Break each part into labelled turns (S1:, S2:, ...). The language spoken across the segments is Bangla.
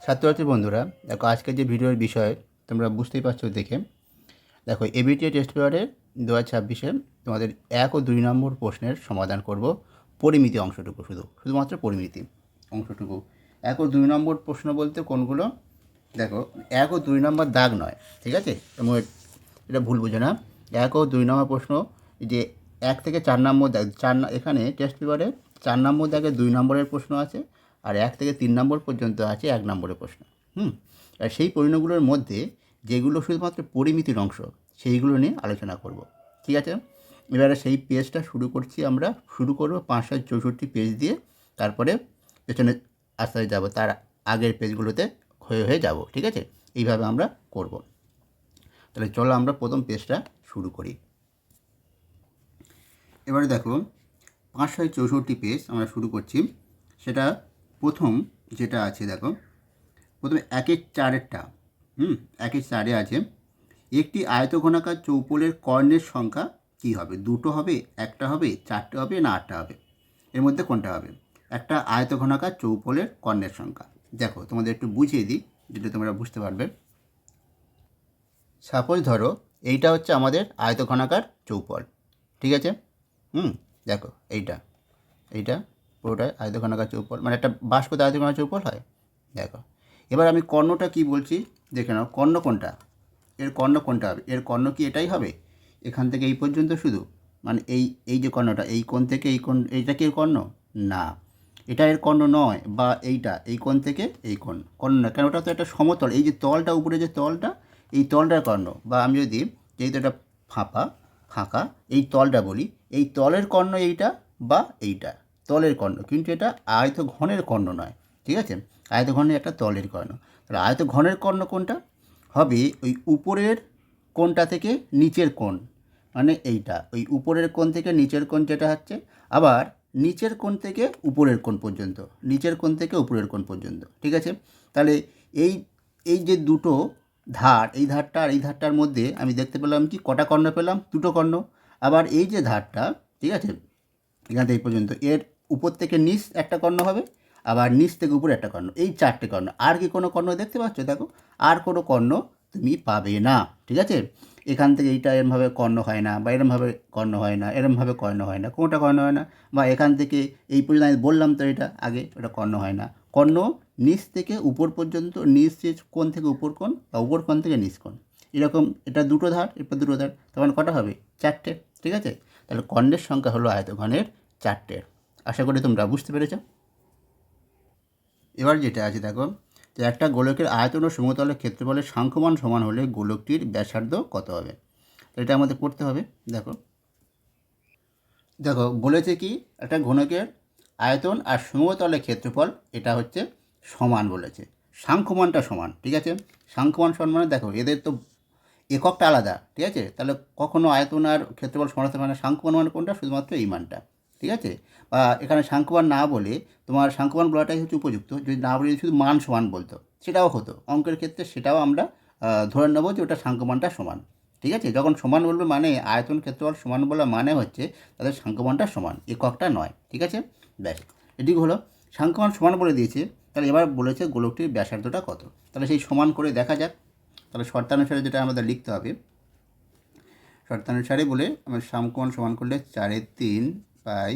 S1: ছাত্রছাত্রী বন্ধুরা, দেখো আজকের যে ভিডিওর বিষয় তোমরা বুঝতেই পারছো দেখে। দেখো এবিটিএ টেস্ট পেপারে 2026-এ তোমাদের 1 ও 2 নম্বর প্রশ্নের সমাধান করব। পরিমিতি অংশটুকু, শুধুমাত্র পরিমিতি অংশটুকু। 1 ও 2 নম্বর প্রশ্ন বলতে কোনগুলো? দেখো 1 ও 2 নম্বর দাগ নয়, ঠিক আছে? তোমরা এটা ভুল বুঝো না। 1 ও 2 নম্বর প্রশ্ন যে 1 থেকে 4 নম্বর দাগ, এখানে টেস্ট পেপারে 4 নম্বর দাগে 2 নম্বরের প্রশ্ন আছে, আর 1 থেকে 3 নম্বর পর্যন্ত আছে 1 নম্বরের প্রশ্ন। আর সেই প্রশ্নগুলোর মধ্যে যেগুলো শুধুমাত্র পরিমিতির অংশ, সেইগুলো নিয়ে আলোচনা করব, ঠিক আছে? এবারে সেই পেজটা শুরু করব 564 পেজ দিয়ে, তারপরে পেছনে আস্তে আস্তে যাবো, তার আগের পেজগুলোতে হয়ে যাব, ঠিক আছে? এইভাবে আমরা করব। তাহলে চলো আমরা প্রথম পেজটা শুরু করি। এবারে দেখো 564 পেজ আমরা শুরু করছি। সেটা প্রথম যেটা আছে, দেখো প্রথমে 1-4-এরটা। 1-4-এ আছে, একটি আয়তঘনাকার চৌপলের কর্ণের সংখ্যা কী হবে? 2টো হবে, 1টা হবে, 4টে হবে, না 8টা হবে? এর মধ্যে কোনটা হবে? একটা আয়তঘনাকার চৌপলের কর্ণের সংখ্যা। দেখো তোমাদের একটু বুঝিয়ে দিই, যেটা তোমরা বুঝতে পারবে। সাপোজ ধরো এইটা হচ্ছে আমাদের আয়তঘনাকার চৌপল, ঠিক আছে? দেখো এইটা পুরোটাই আয়তঘনাকার চৌপল, মানে একটা বাস্কতে আয়তঘনাকার চৌপল হয়। দেখো এবার আমি কর্ণটা কি বলছি দেখে নাও। কর্ণ কোনটা? এর কর্ণ কোনটা হবে? এর কর্ণ কি এটাই হবে? এখান থেকে এই পর্যন্ত শুধু, মানে এই যে কর্ণটা, এই কোণ থেকে এই কোণ, এইটা কি এর কর্ণ? না, এটা এর কর্ণ নয়। বা এই কোণ থেকে এই কর্ণ না, কেন? ওটা তো একটা সমতল। এই যে তলটা, উপরে যে তলটা, এই তলটার কর্ণ। বা আমি যদি, যেহেতু এটা ফাঁকা, এই তলটা বলি, এই তলের কর্ণ এইটা, বা এইটা তলের কর্ণ, কিন্তু এটা আয়তঘনের কর্ণ নয়, ঠিক আছে? আয়তঘনের একটা তলের কর্ণ। তাহলে আয়তঘনের কর্ণ কোনটা হবে? ওই উপরের কোণটা থেকে নিচের কোণ, মানে এইটা, ওই উপরের কোণ থেকে নিচের কোণ যেটা হচ্ছে, আবার নিচের কোণ থেকে উপরের কোণ পর্যন্ত, ঠিক আছে? তাহলে এই এই যে দুটো ধার, এই ধারটা আর এই ধারটার মধ্যে আমি দেখতে পেলাম কি, কটা কর্ণ পেলাম? 2টো কর্ণ। আবার এই যে ধারটা, ঠিক আছে, এখান থেকে এই পর্যন্ত, এর উপর থেকে নিচ একটা কর্ণ হবে, আবার নিচ থেকে উপরে একটা কর্ণ, এই 4টে কর্ণ। আর কি কোনো কর্ণ দেখতে পাচ্ছ? দেখো আর কোনো কর্ণ তুমি পাবে না, ঠিক আছে? এখান থেকে এইটা এরমভাবে কর্ণ হয় না, বা এরমভাবে কর্ণ হয় না, এরমভাবে কর্ণ হয় না, কোনোটা কর্ণ হয় না। বা এখান থেকে এই পর্যন্ত আমি বললাম তো এটা আগে, ওটা কর্ণ হয় না। কর্ণ নিচ থেকে উপর পর্যন্ত, নিচ কোণ থেকে উপর কোণ, বা উপর কোণ থেকে নিচ কোণ, এরকম। এটা 2টো ধার, এরপর 2টো ধার, তখন কটা হবে? 4টে, ঠিক আছে? তাহলে কর্ণের সংখ্যা হলো আয়তঘনের 4টে। আশা করি তোমরা বুঝতে পেরেছ। এবার যেটা আছে দেখো, যে একটা গোলকের আয়তন ও সমতলের ক্ষেত্রফলের সাংখ্যমান সমান হলে গোলকটির ব্যাসার্ধ কত হবে? এটা আমাদের করতে হবে। দেখো দেখো বলেছে কি, একটা ঘনকের আয়তন আর সমতলের ক্ষেত্রফল এটা হচ্ছে সমান বলেছে, সাংখ্যমানটা সমান, ঠিক আছে? সাংখ্যমান সমান মানে দেখো এদের তো এককটা আলাদা, ঠিক আছে? তাহলে কখনো আয়তন আর ক্ষেত্রফল সমান হতে পারে না। সাংখ্যমান মানে কোনটা? শুধুমাত্র এই মানটা, ঠিক আছে? বা এখানে সাংখ্যমান না বলে তোমার সাংখ্যমান বলাটাই হচ্ছে উপযুক্ত। যদি না বলে শুধু মান সমান বলতো, সেটাও হতো অঙ্কের ক্ষেত্রে, সেটাও আমরা ধরে নেবো যে ওটা সাংখ্যমানটা সমান, ঠিক আছে? যখন সমান বলবে মানে আয়তন ক্ষেত্রফল সমান বলা মানে হচ্ছে তাদের সাংখ্যমানটা সমান, এককটা নয়, ঠিক আছে? ব্যাস, এটি হলো সাংখ্যমান সমান বলে দিয়েছে। তাহলে এবার বলেছে গোলকটির ব্যাসার্ধটা কত। তাহলে সেই সমান করে দেখা যাক। তাহলে শর্তানুসারে যেটা আমাদের লিখতে হবে, শর্তানুসারে বলে আমরা সাংখ্যমান সমান করলে 4/3 পাই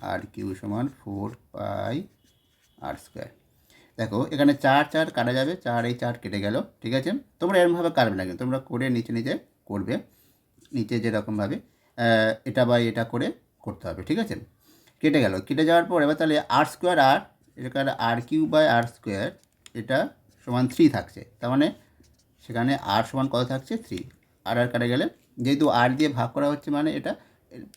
S1: আর কিউ সমান 4 পাই আর স্কোয়ার। দেখো এখানে 4 কাটা যাবে, 4 কেটে গেল, ঠিক আছে? তোমরা এরকমভাবে কাটবে না, কিন্তু তোমরা করে নিচে করবে, নিচে যেরকমভাবে এটা বাই এটা করে করতে হবে, ঠিক আছে? কেটে গেল, কেটে যাওয়ার পর এবার তাহলে আর স্কোয়ার, আর এখানে আর কিউ বাই আর স্কোয়ার, এটা সমান 3 থাকছে। তার মানে সেখানে আর সমান কত থাকছে? 3। আর কাটা গেলে, যেহেতু আর দিয়ে ভাগ করা হচ্ছে মানে এটা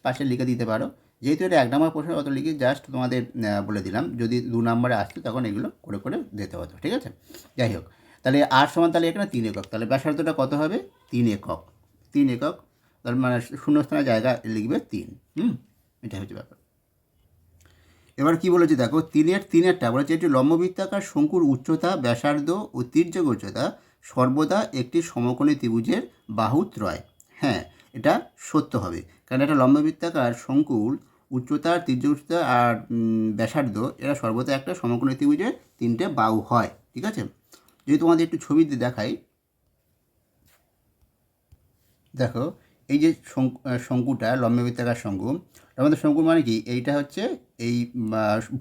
S1: পাশে লিখে দিতে পারো। যেহেতু এটা 1 নম্বর প্রশ্ন, অত লিখে জাস্ট তোমাদের বলে দিলাম। যদি 2 নম্বরে আসতো তখন এগুলো করে দিতে হতো, ঠিক আছে? যাই হোক, তাহলে আর সমান, তাহলে এখানে 3 একক, তাহলে ব্যাসার্ধটা কত হবে? 3 একক। 3 একক, তার মানে শূন্যস্থানের জায়গা লিখবে 3। এটা হচ্ছে ব্যাপার। এবার কি বলেছে দেখো, 3-3টা বলেছে একটি লম্ববৃত্তাকার শঙ্কুর উচ্চতা, ব্যাসার্ধ ও তির্যক উচ্চতা সর্বদা একটি সমকোণী ত্রিভুজের বাহু ত্রয়। হ্যাঁ, এটা সত্য হবে, কারণ একটা লম্ববৃত্তাকার শঙ্কুর উচ্চতা, তির্যক উচ্চতা আর ব্যাসার্ধ, এরা সর্বদা একটা সমকোণী ত্রিভুজের 3টে বাহু হয়, ঠিক আছে? যদি তোমাদের একটু ছবিতে দেখাই, দেখো এই যে শঙ্কুটা লম্ববৃত্তাকার শঙ্কু, লম্ববৃত্তাকার শঙ্কু মানে কি, এইটা হচ্ছে এই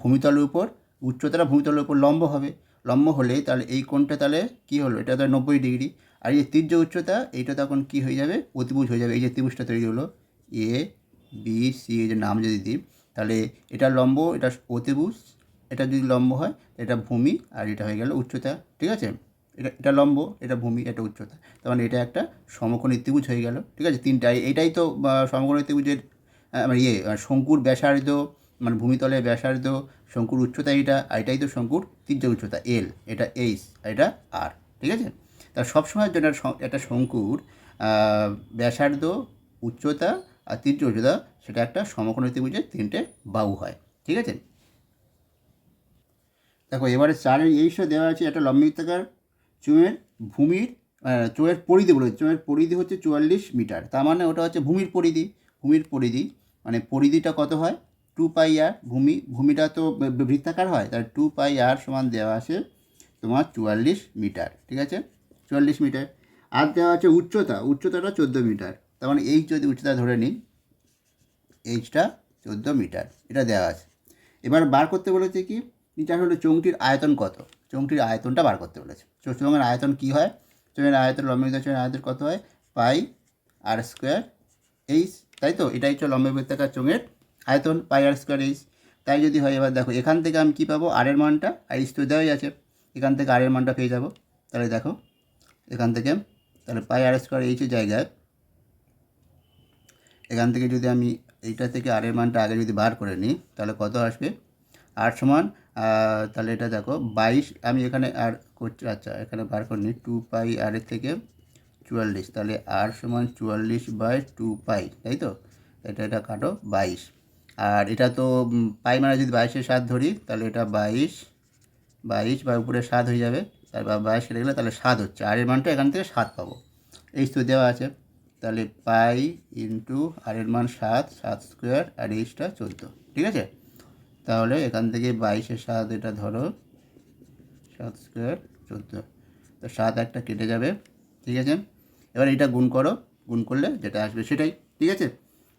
S1: ভূমিতলের উপর, উচ্চতাটা ভূমিতলের উপর লম্ব হবে, লম্ব হলে তাহলে এই কোণটা তাহলে কী হলো, এটা তো 90°। আর এই যে তীর্য উচ্চতা এইটা তখন কী হয়ে যাবে, অতিভুজ হয়ে যাবে। এই যে ত্রিভুজটা তৈরি হলো এ বি সি, এই যে নাম যদি দিই, তাহলে এটা লম্ব, এটা অতিভুজ, এটা যদি লম্ব হয় এটা ভূমি, আর এটা হয়ে গেল উচ্চতা, ঠিক আছে। এটা লম্ব, এটা ভূমি, এটা উচ্চতা, তার মানে এটা একটা সমকোণী ত্রিভুজ হয়ে গেল, ঠিক আছে। তিনটাই, এটাই তো সমকোণী ত্রিভুজের মানে শঙ্কুর ব্যাসার্ধ, মানে ভূমিতলের ব্যাসার্ধ, শঙ্কুর উচ্চতা এইটা, আর এটাই তো শঙ্কুর তীর্য উচ্চতা এল, এটা এইচ, আর এটা আর, ঠিক আছে। তা সবসময়ের জন্য একটা শঙ্কুর ব্যাসার্ধ, উচ্চতা আর তীর্য উচ্চতা, সেটা একটা সমকোণী ত্রিভুজের তিনটে বাহু হয়, ঠিক আছে। দেখো এবারে 4-এর এইসব দেওয়া আছে একটা লম্ববৃত্তাকার চোঙের ভূমির চোঙের পরিধি বলে, চোঙের পরিধি হচ্ছে 44 মিটার, তার মানে ওটা হচ্ছে ভূমির পরিধি। ভূমির পরিধি মানে পরিধিটা কত হয়, 2πr। ভূমিটা তো বৃত্তাকার হয়, তার 2πr সমান দেওয়া আছে তোমার 44 মিটার, ঠিক আছে, 44 মিটার। আর দেওয়া আছে উচ্চতাটা 14 মিটার, তার মানে এইচ যদি উচ্চতা ধরে নিই, এইচটা 14 মিটার, এটা দেওয়া আছে। এবার বার করতে বলেছে কি, এটা হলো চোঙটির আয়তন কত, চোঙটির আয়তনটা বার করতে বলেছে। চোঙের আয়তন কী হয়, চোঙের আয়তন লম্ববৃত্তাকার চোঙের আয়তন কত হয়, πr² এইচ, তাই তো, এটাই হচ্ছে লম্ববৃত্তাকার চোঙের আয়তন, πr² এইচ। তাই যদি হয়, এবার দেখো এখান থেকে আমি কী পাবো, আর এর মানটা, এইচ তো দেওয়াই আছে, এখান থেকে আর এর মানটা পেয়ে যাবো। তাহলে দেখো এখান থেকে, তাহলে πr² এইচের জায়গায় এখান থেকে যদি আমি এইটা থেকে আর এর মানটা আগে যদি বার করে নিই, তাহলে কত আসবে, আর সমান, তাহলে এটা দেখো 22, আমি এখানে আর করছি, আচ্ছা এখানে বার করে নিই, 2πr এর থেকে 44, তাহলে আর সমান 44/2π, তাই তো, এটা কাটো 22। আর এটা তো পাই মানে যদি 22-এর 7 ধরি, তাহলে এটা 22 বা উপরে 7 হয়ে যাবে, তারপর 22 কেটে গেলে তাহলে 7 হচ্ছে, আর এর মানটা এখান থেকে 7 পাবো, এইচ তো দেওয়া আছে। তাহলে পাই ইন্টু আর এর মান 7² আর এইচটা 14, ঠিক আছে। তাহলে এখান থেকে 22-এর 7 এটা ধরো, 7² 14, তো 7 একটা কেটে যাবে, ঠিক আছে। এবার এটা গুণ করো, গুণ করলে যেটা আসবে সেটাই, ঠিক আছে।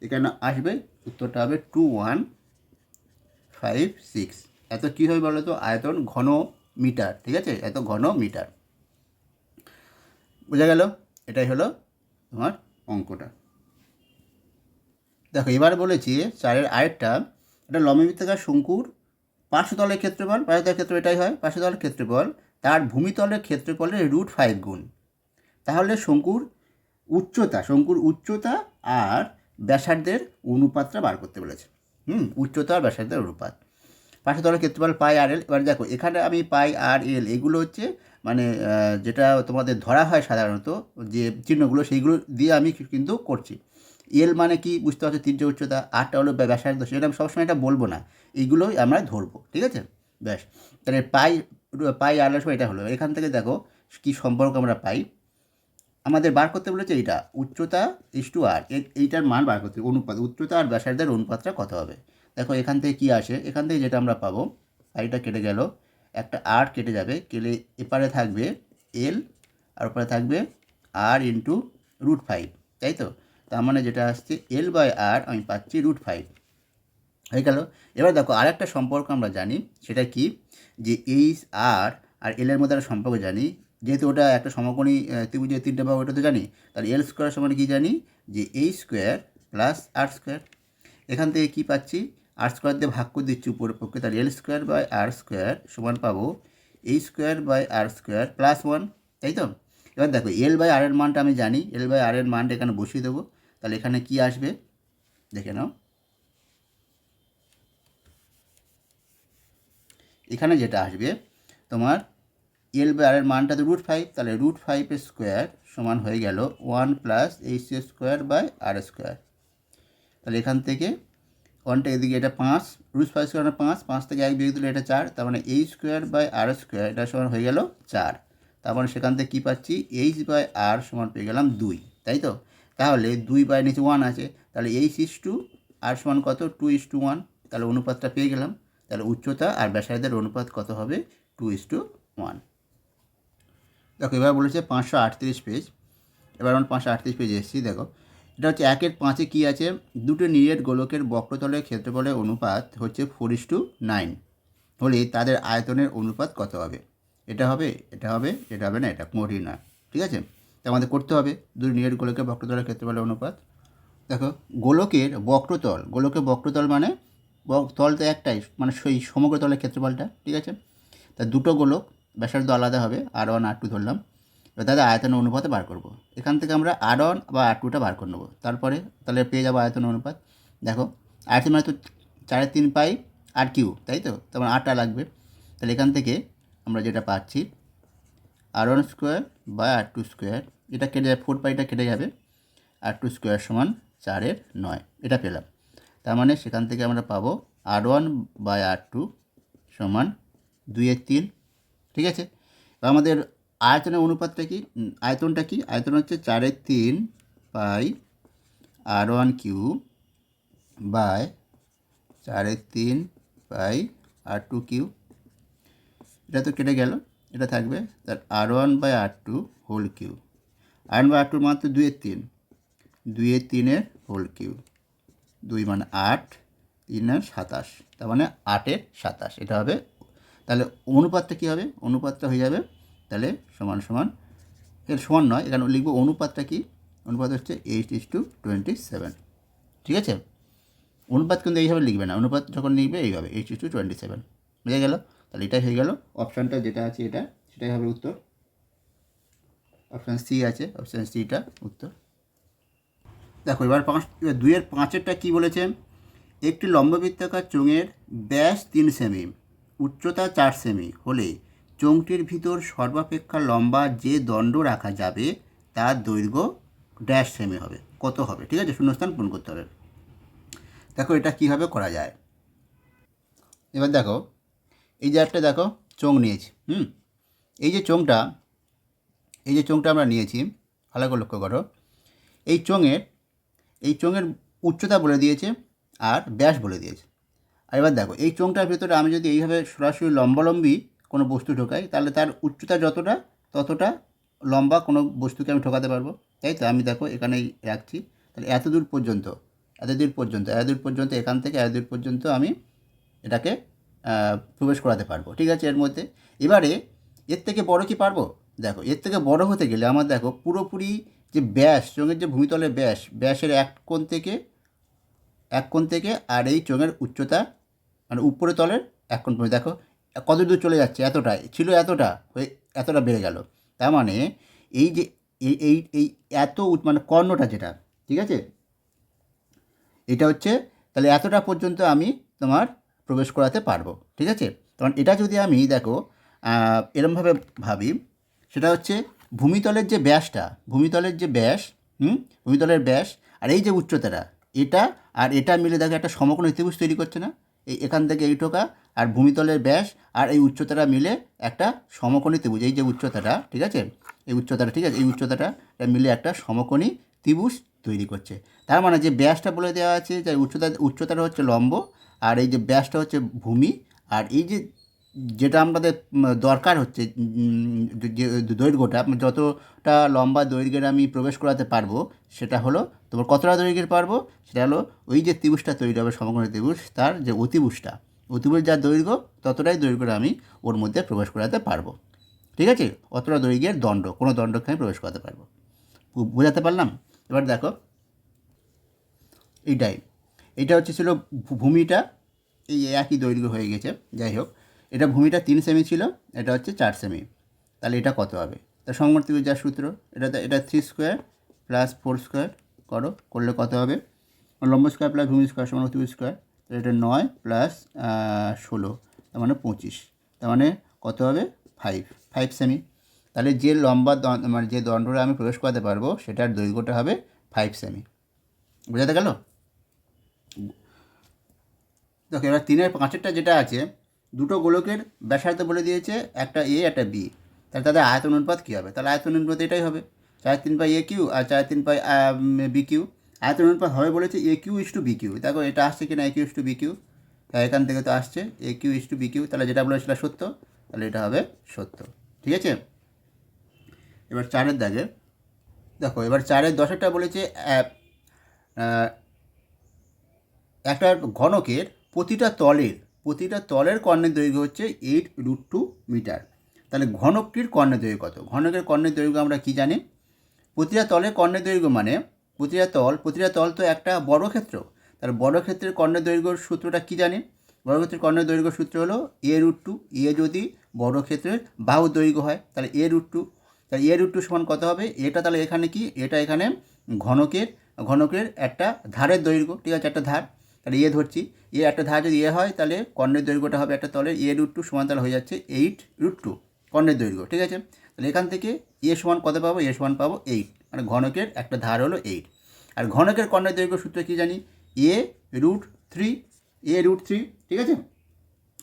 S1: এখানে আসবে উত্তরটা হবে 2156। এত কী হবে বলো তো, আয়তন ঘন মিটার, ঠিক আছে, এত ঘন মিটার, বোঝা গেল। এটাই হলো তোমার অঙ্কটা। দেখো এবার বলেছি 4-এর আরেকটা, এটা লম্ববৃত্তাকার শঙ্কুর পার্শ্বতলের ক্ষেত্রফল, পার্শ্বতলের ক্ষেত্র এটাই হয়, পার্শ্বতলের ক্ষেত্রফল তার ভূমিতলের ক্ষেত্রফলের √5 গুণ। তাহলে শঙ্কুর উচ্চতা আর ব্যাসার্ধের অনুপাতটা বার করতে বলেছে। উচ্চতা আর ব্যাসার্ধের অনুপাত, পার্শ্বতলের ক্ষেত্রফল πr/l। এবার দেখো এখানে আমি πr/l এগুলো হচ্ছে মানে যেটা তোমাদের ধরা হয় সাধারণত যে চিহ্নগুলো, সেইগুলো দিয়ে আমি কিন্তু করছি। এল মানে কি বুঝতে পারছো, তীর্য উচ্চতা, আরটা হলো ব্যাসার্ধ, সেটা আমি সবসময় এটা বলবো না, এইগুলোই আমরা ধরবো, ঠিক আছে। ব্যাস, তাহলে πr/l সময় এটা হলো। এখান থেকে দেখো কী সম্পর্ক আমরা পাই, আমাদের বার করতে বলেছে এইটা উচ্চতা আর এইটার মান বার করতে, অনুপাত, উচ্চতা আর ব্যাসার্ধের অনুপাতটা কত হবে। দেখো এখান থেকে কী আসে, এখান থেকে যেটা আমরা পাবো, পাইটা কেটে গেল, একটা আর কেটে যাবে, কেটে এপারে থাকবে এল, আর ওপারে থাকবে আর ইন্টু √5, তাই তো। তার মানে যেটা আসছে L/R আমি পাচ্ছি √5 হয়ে গেল। এবার দেখো আরেকটা সম্পর্ক আমরা জানি, সেটা কি, যে এইচ আর এলের মধ্যে একটা সম্পর্ক জানি, যেহেতু ওটা একটা সমকোণী ত্রিভুজের 3টে বাহু, ওটা তো জানি, তাহলে L² সমান কি জানি, যে H² + R²। এখান থেকে কি পাচ্ছি, R² দিয়ে ভাগ করে দিচ্ছি উপরের পক্ষে, তাহলে L²/R² সমান পাবো H²/R² +1, তাই তো। এবার দেখো L/R এর মানটা আমি জানি, L/R এর মানটা এখানে বসিয়ে দেবো, তাহলে এখানে কি আসবে দেখে নাও, এখানে যেটা আসবে তোমার L/R এর মানটা তো √5, তাহলে √5² সমান হয়ে গেল 1 + H²/R²। তাহলে এখান থেকে 1টা এদিকে, এটা 5, √5² 5 থেকে 1 বিয়োগ দিলে এটা 4, তার মানে H²/R² এটা সমান হয়ে গেল 4। তার মানে সেখান থেকে কী পাচ্ছি, H/R সমান পেয়ে গেলাম 2, তাই তো। তাহলে 2 নিচে 1 আছে, তাহলে H/R সমান কত, 2:1, তাহলে অনুপাতটা পেয়ে গেলাম। তাহলে উচ্চতা আর ব্যাসার্ধের অনুপাত কত হবে, 2:1। দেখো এবার বলেছে 538 পেজ। এবার আমরা 538 পেজে এসেছি। দেখো এটা হচ্ছে 1/5 কী আছে, দুটো নিরেট গোলকের বক্রতলের ক্ষেত্রফলের অনুপাত হচ্ছে 4:9 হলে তাদের আয়তনের অনুপাত কত হবে? এটা হবে, এটা হবে, এটা হবে না, এটা মোটেই না। ঠিক আছে, তো আমাদের করতে হবে দুটো নিরেট গোলকের বক্রতলের ক্ষেত্রফলের অনুপাত। দেখো গোলকের বক্রতল মানে তল তো একটাই, মানে সেই সমগ্র তলের ক্ষেত্রফলটা। ঠিক আছে, তা দুটো গোলক ব্যাসার্ধ আলাদা হবে, R1 R2 ধরলাম। এবার তাদের আয়তনের অনুপাতে বার করব। এখান থেকে আমরা R1 বা R2টা বার করে নেবো, তারপরে তাহলে পেয়ে যাবো আয়তনের অনুপাত। দেখো আয়তন মানে তো 3.5 R কিউ, তাই তো, তারপর আটটা লাগবে। তাহলে এখান থেকে আমরা যেটা পাচ্ছি R1 স্কোয়ার বা R2 স্কোয়ার, এটা কেটে যাবে, 4 কেটে যাবে, R2 স্কোয়ার সমান 4/9, এটা পেলাম। তার মানে সেখান থেকে আমরা পাবো R1 বাই R2 সমান 2/3। ঠিক আছে, এবার আমাদের আয়তনের অনুপাতটা কি, আয়তনটা কি, আয়তন হচ্ছে 4/3 pi R1 cube by 4/3 pi R2 cube. এটা তো কেটে গেল, এটা থাকবে, তার R1 by R2 whole Q. R1 by R2 মাত্র 2/3, 2/3 হোল কিউ, 2 মানে 8, 3 27, তার মানে 8/27 এটা হবে। তাহলে অনুপাতটা কী হবে, অনুপাতটা হয়ে যাবে তাহলে সমান সমান, এর সমান নয়, এখানে লিখবো অনুপাতটা কি, অনুপাত হচ্ছে 8:27। ঠিক আছে, অনুপাত কিন্তু এইভাবে লিখবে না, অনুপাত যখন লিখবে এইভাবে 8:27, বুঝে গেল? তাহলে এটাই হয়ে গেল অপশানটা যেটা আছে, এটা সেটাই হবে উত্তর। অপশান সি আছে, অপশান সিটা উত্তর। দেখো এবার 2/5 কী বলেছে, একটি লম্ববৃত্তাকার চোঙের ব্যাস 3 সেমি, উচ্চতা 4 সেমি হলে চোঙটির ভিতর সর্বাপেক্ষা লম্বা যে দণ্ড রাখা যাবে তার দৈর্ঘ্য ড্যাশ সেমি হবে, কত হবে? ঠিক আছে, শূন্যস্থান পূরণ করতে হবে। দেখো এটা কীভাবে করা যায়। এবার দেখো এই যে একটা দেখো চোঙ নিয়েছি, এই যে চোঙটা আমরা নিয়েছি, ভালো করে লক্ষ্য করো, এই চোঙের উচ্চতা বলে দিয়েছে আর ব্যাস বলে দিয়েছে। আর এবার দেখো এই চোঙটার ভেতরে আমি যদি এইভাবে সরাসরি লম্বালম্বি কোনো বস্তু ঢোকাই, তাহলে তার উচ্চতা যতটা ততটা লম্বা কোনো বস্তুকে আমি ঢোকাতে পারবো, তাই তো। আমি দেখো এখানেই রাখছি, তাহলে এত দূর পর্যন্ত এখান থেকে এত দূর পর্যন্ত আমি এটাকে প্রবেশ করাতে পারবো। ঠিক আছে, এর মধ্যে এবারে এর থেকে বড় কি পারবো? দেখো এর থেকে বড় হতে গেলে আমার দেখো পুরোপুরি যে ব্যাস, চোঙের যে ভূমিতলের ব্যাসের এক কোণ থেকে আর এই চোঙের উচ্চতা মানে উপরে তলের এক কোণ পর্যন্ত দেখো কত দূর চলে যাচ্ছে, এতটাই ছিল, এতটা হয়ে এতটা বেড়ে গেল। তার মানে এই যে এই এত মানে কর্ণটা যেটা, ঠিক আছে, এটা হচ্ছে, তাহলে এতটা পর্যন্ত আমি তোমার প্রবেশ করাতে পারবো। ঠিক আছে, তখন এটা যদি আমি দেখো এরমভাবে ভাবি, সেটা হচ্ছে ভূমিতলের যে ব্যাস আর এই যে উচ্চতাটা, এটা আর এটা মিলে দেখো একটা সমকোণী ত্রিভুজ তৈরি করছে না, এখান থেকে এই টোকা আর ভূমিতলের ব্যাস আর এই উচ্চতাটা মিলে একটা সমকোণী ত্রিভুজ, এই যে উচ্চতাটা, ঠিক আছে, এই উচ্চতাটা মিলে একটা সমকোণী ত্রিভুজ তৈরি করছে। তার মানে যে ব্যাসটা বলে দেওয়া আছে, যে উচ্চতাটা হচ্ছে লম্ব আর এই যে ব্যাসটা হচ্ছে ভূমি, আর এই যে যেটা আমাদের দরকার হচ্ছে যে দৈর্ঘ্যটা, যতটা লম্বা দৈর্ঘ্যের আমি প্রবেশ করাতে পারবো, সেটা হলো তোমার কতটা দৈর্ঘ্যের পারবো, সেটা হলো ওই যে ত্রিভুজটা তৈরি হবে সমকোণী ত্রিভুজ, তার যে অতিভুজ যা দৈর্ঘ্য, ততটাই দৈর্ঘ্যটা আমি ওর মধ্যে প্রবেশ করাতে পারবো। ঠিক আছে, অতটা দৈর্ঘ্যের কোনো দণ্ডকে আমি প্রবেশ করাতে পারবো। বোঝাতে পারলাম? এবার দেখো এইটা হচ্ছে ছিল ভূমিটা, এই একই দৈর্ঘ্য হয়ে গেছে, যাই হোক, এটা ভূমিটা 3 সেমি ছিল, এটা হচ্ছে 4 সেমি, তাহলে এটা কত হবে? তার সমকোণ ত্রিভুজ যা সূত্র, এটা 3 স্কোয়ার প্লাস 4 স্কোয়ার করলে কত হবে? লম্ব স্কোয়ার প্লাস ভূমি স্কোয়ার সমান ত্রিভুজ স্কোয়ার, তাহলে এটা 9 প্লাস 16, তার মানে 25, তার মানে কত হবে? 5 সেমি। তাহলে যে লম্বা মানে যে দণ্ডটা আমি প্রবেশ করাতে পারবো, সেটার দৈর্ঘ্যটা হবে 5 সেমি। বোঝাতে গেল? দেখো এবার 3/5 যেটা আছে, দুটো গোলকের ব্যাসার্ধ বলে দিয়েছে, একটা এ একটা বি, তাহলে তাদের আয়তন অনুপাত কী হবে? তাহলে আয়তন অনুপাত এটাই হবে, 4/3 পাই এ কিউ আর 4/3 পাই বি কিউ। আয়তন অনুপাত হবে বলেছে এ Q is to B Q, দেখো এটা আসছে কিনা, এ Q is to B Q, তাই এখান থেকে তো আসছে এ Q is to B Q, তাহলে যেটা বলেছিল সত্য, তাহলে এটা হবে সত্য। ঠিক আছে, এবার 4-এর দাগে দেখো, এবার 4-এর 10-এরটা বলেছে একটা ঘনকের প্রতিটা তলের কর্ণের দৈর্ঘ্য হচ্ছে 8√2 মিটার। তাহলে ঘনকটির কর্ণের দৈর্ঘ্য কত? ঘনকের কর্ণের দৈর্ঘ্য আমরা কি জানি? প্রতিটা তলের কর্ণের দৈর্ঘ্য মানে প্রতিটা তল তো একটা বর্গক্ষেত্র। তাহলে বর্গক্ষেত্রের কর্ণের দৈর্ঘ্যর সূত্রটা কি জানি? বর্গক্ষেত্রের কর্ণের দৈর্ঘ্য সূত্র হলো a√2। এ যদি বর্গক্ষেত্রের বাহুর দৈর্ঘ্য হয় তাহলে a√2। তাহলে a√2 সমান কত হবে? এটা তাহলে এখানে কি? এটা এখানে ঘনকের একটা ধারের দৈর্ঘ্য, ঠিক আছে, একটা ধার। তাহলে এ ধরছি, একটা ধার যদি হয় তাহলে কর্ণের দৈর্ঘ্যটা হবে একটা তলের a√2 সমান তাহলে হয়ে যাচ্ছে 8√2 কর্ণের দৈর্ঘ্য, ঠিক আছে। তাহলে এখান থেকে এ সমান কত পাবো? এ সমান পাবো 8, মানে ঘনকের একটা ধার হলো 8। আর ঘনকের কর্ণের দৈর্ঘ্য সূত্র কী জানি? a√3, ঠিক আছে।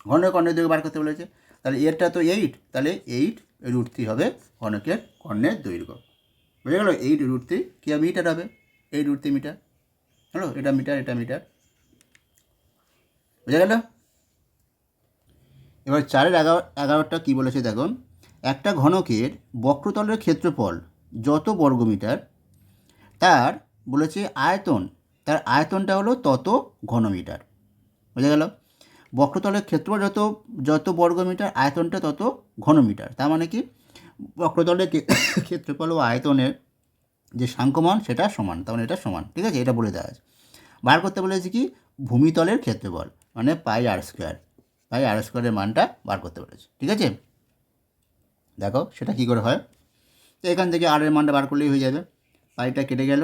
S1: ঘনকের কর্ণের দৈর্ঘ্য বার করতে বলেছে, তাহলে এরটা তো 8, তাহলে 8√3 হবে ঘনকের কর্ণের দৈর্ঘ্য। বুঝে গেল? 8√3 কী হবে? মিটার হবে, 8√3 মিটার হলো। এটা মিটার, এটা মিটার, বুঝে গেল? এবার 4-এর 11টা কী বলেছে দেখুন, একটা ঘনকের বক্রতলের ক্ষেত্রফল যত বর্গমিটার তার বলেছে তার আয়তনটা হলো তত ঘনমিটার। বুঝে গেল? বক্রতলের ক্ষেত্রফল যত বর্গমিটার, আয়তনটা তত ঘনমিটার। তার মানে কি? বক্রতলের ক্ষেত্রফল ও আয়তনের যে সাংখ্যমান সেটা সমান, তার মানে এটা সমান, ঠিক আছে, এটা বলে দেওয়া আছে। বার করতে বলেছে কি? ভূমিতলের ক্ষেত্রফল মানে πr², মানটা বার করতে বলেছে, ঠিক আছে। দেখো সেটা কী করে হয়। তো এখান থেকে r এর মানটা বার করলেই হয়ে যাবে। পাইটা কেটে গেল,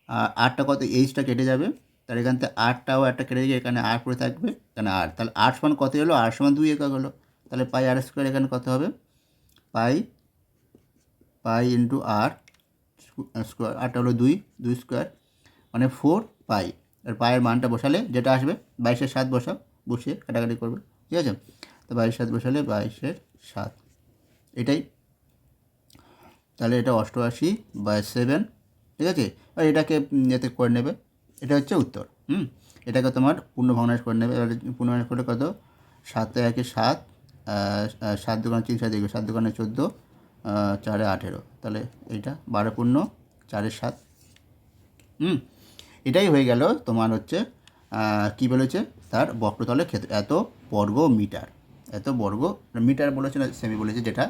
S1: আর আরটা কত? এইচটা কেটে যাবে, তাহলে এখান থেকে আরটাও একটা কেটে গিয়ে এখানে আর পড়ে থাকবে, এখানে আর। তাহলে আর সমান কত হলো? আর সমান 2 একক হলো। তাহলে πr², এখানে কত হবে? পাই ইন্টু আর স্কোয়ার, আরটা হলো 2 স্কোয়ার মানে 4π। আর পায়ের মানটা বসালে যেটা আসবে 22-এর 7 বসিয়ে কাটাকাটি করবে, ঠিক আছে। তো 22-7 বসালে 22-7, এটাই। তাহলে এটা 88/7, ঠিক আছে। আর এটাকে এতে করে নেবে, এটা হচ্ছে উত্তর। এটাকে তোমার পূর্ণ ভগ্নাংশ করে নেবে। পূর্ণ ভগ্নাংশ করলে কত? 7 × 7, 7 × 3 7 7 × 14, 4 18, তাহলে এইটা 12×4=7। এটাই হয়ে গেল তোমার হচ্ছে কী বলেছে, তার বক্রতলের ক্ষেত্র এত বর্গ মিটার বলেছে না সেমি বলেছে, যেটা